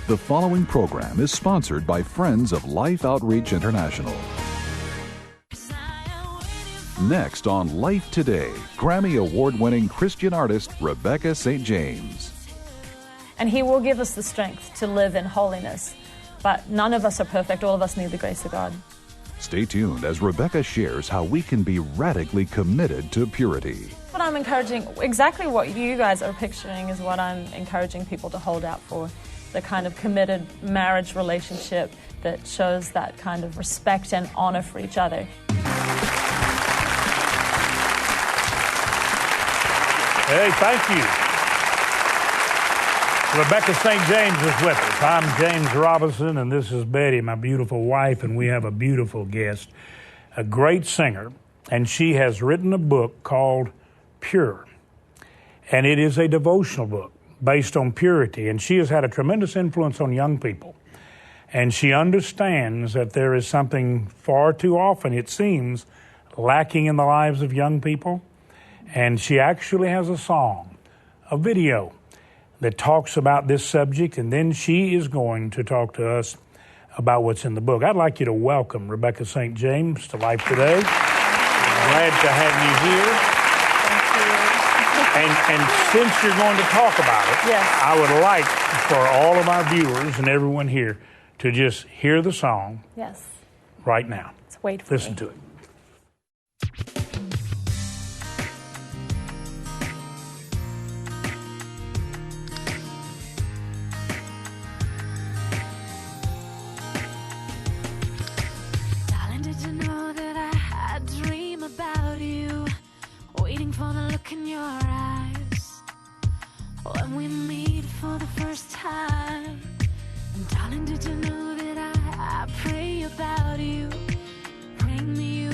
The following program is sponsored by Friends of Life Outreach International. Next on Life Today, Grammy Award-winning Christian artist Rebecca St. James. And He will give us the strength to live in holiness. But none of us are perfect. All of us need the grace of God. Stay tuned as Rebecca shares how we can be radically committed to purity. What I'm encouraging, exactly what you guys are picturing is what I'm encouraging people to hold out for. The kind of committed marriage relationship that shows that kind of respect and honor for each other. Hey, thank you. Rebecca St. James is with us. I'm James Robinson, and this is Betty, my beautiful wife, and we have a beautiful guest, a great singer, and she has written a book called Pure, and it is a devotional book based on purity, and she has had a tremendous influence on young people, and she understands that there is something far too often, it seems, lacking in the lives of young people, and she actually has a song, a video, that talks about this subject, and then she is going to talk to us about what's in the book. I'd like you to welcome Rebecca St. James to Life Today. Glad to have you here. Thank you. And since you're going to talk about it, yes, I would like for all of our viewers and everyone here to just hear the song yes, right now. let's wait for Listen me. to it. Darling, did you know that I dream about you, waiting for the look in your eyes when we meet for the first time? And darling, did you know that I pray about you, bring me you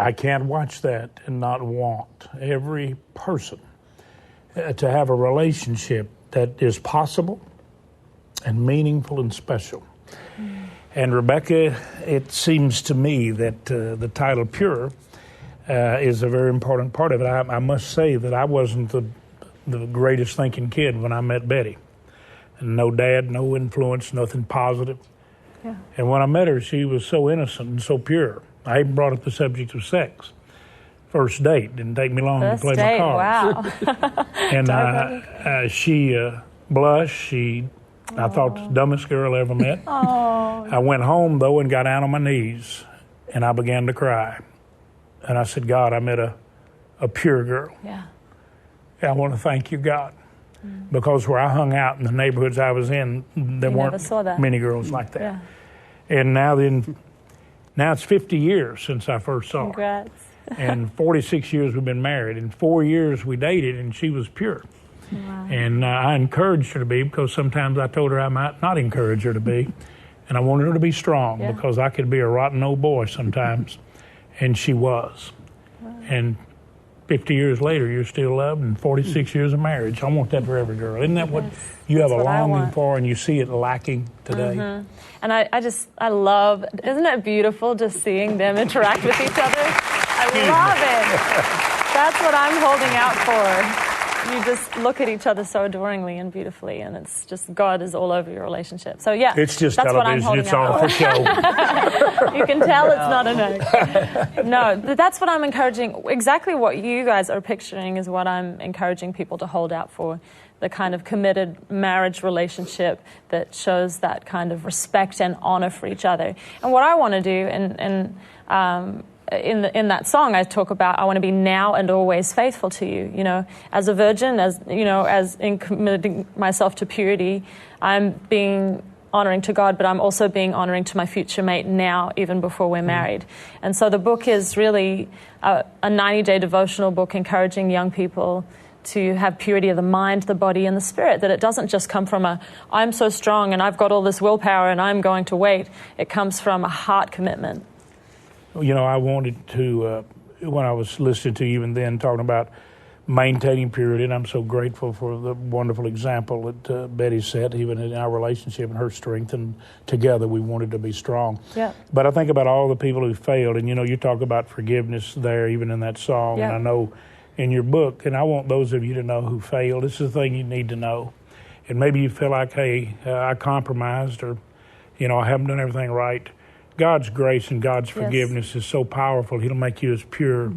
I can't watch that and not want every person to have a relationship that is possible and meaningful and special. And Rebecca, it seems to me that the title Pure is a very important part of it. I must say that I wasn't the greatest thinking kid when I met Betty. No dad, no influence, nothing positive. Yeah. And when I met her, she was so innocent and so pure. I even brought up the subject of sex. First date, didn't take me long First to play date, my cards. wow. And she blushed. I thought the dumbest girl I ever met. I went home, though, and got down on my knees, and I began to cry. And I said, God, I met a pure girl. Yeah. I want to thank you, God, because where I hung out in the neighborhoods I was in, there You never weren't saw that. many girls like that. Yeah. And now it's 50 years since I first saw her. Congrats. And 46 years we've been married. And 4 years we dated, and she was pure. Wow. And I encouraged her to be, because sometimes I told her I might not encourage her to be. And I wanted her to be strong, Yeah. because I could be a rotten old boy sometimes. And she was. Wow. And 50 years later, you're still loved, and 46 years of marriage. I want that for every girl. Isn't that what you have a what I longing want. for, and you see it lacking today? And I love, isn't it beautiful just seeing them interact with each other? I love it. That's what I'm holding out for. You just look at each other so adoringly and beautifully, and it's just God is all over your relationship. So yeah, It's just that's what I'm television. holding It's out all for. for show. You can tell it's not an act. No, but that's what I'm encouraging. Exactly what you guys are picturing is what I'm encouraging people to hold out for. The kind of committed marriage relationship that shows that kind of respect and honor for each other. And what I want to do, in that song, I talk about I want to be now and always faithful to you. You know, as a virgin, as in committing myself to purity, I'm being honoring to God, but I'm also being honoring to my future mate now, even before we're married. And so the book is really a 90-day devotional book encouraging young people to have purity of the mind, the body, and the spirit, that it doesn't just come from I'm so strong and I've got all this willpower and I'm going to wait. It comes from a heart commitment. You know, I wanted to, when I was listening to you even then, talking about maintaining purity, and I'm so grateful for the wonderful example that Betty set, even in our relationship and her strength, and together we wanted to be strong. Yeah. But I think about all the people who failed, and, you talk about forgiveness there, even in that song, Yeah. and I know in your book, and I want those of you to know who failed, this is the thing you need to know. And maybe you feel like, hey, I compromised, or, I haven't done everything right. God's grace and God's forgiveness is so powerful. He'll make you as pure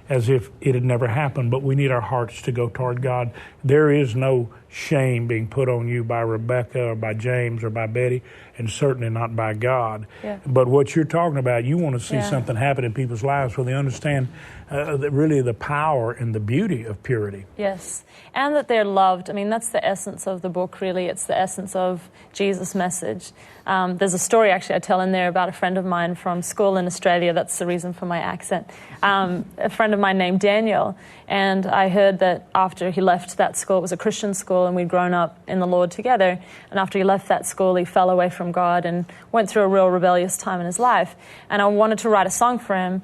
as if it had never happened. But we need our hearts to go toward God. There is no shame being put on you by Rebecca or by James or by Betty, and certainly not by God. Yeah. But what you're talking about, you want to see something happen in people's lives where they understand that really the power and the beauty of purity. Yes, and that they're loved. I mean, that's the essence of the book, really. It's the essence of Jesus' message. There's a story, actually, I tell in there about a friend of mine from school in Australia. That's the reason for my accent. A friend of mine named Daniel. And I heard that after he left that school, it was a Christian school, and we'd grown up in the Lord together. And after he left that school, he fell away from God and went through a real rebellious time in his life. And I wanted to write a song for him,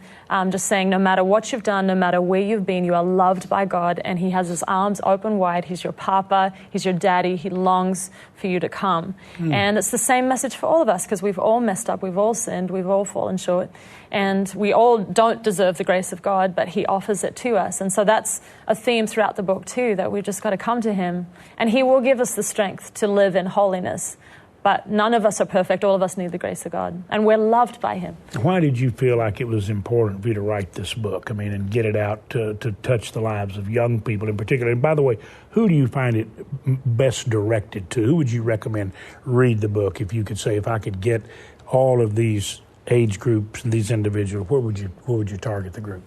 just saying, no matter what you've done, no matter where you've been, you are loved by God, and he has his arms open wide. He's your papa, he's your daddy. He longs for you to come. And it's the same message for all of us, because we've all messed up, we've all sinned, we've all fallen short, and we all don't deserve the grace of God, but he offers it to us. And so that's a theme throughout the book too, that we've just got to come to him, and he will give us the strength to live in holiness. But none of us are perfect. All of us need the grace of God, and we're loved by him. Why did you feel like it was important for you to write this book? I mean, and get it out to touch the lives of young people in particular. And by the way, who do you find it best directed to? Who would you recommend read the book? If you could say, if I could get all of these age groups and these individuals, where would you target the group?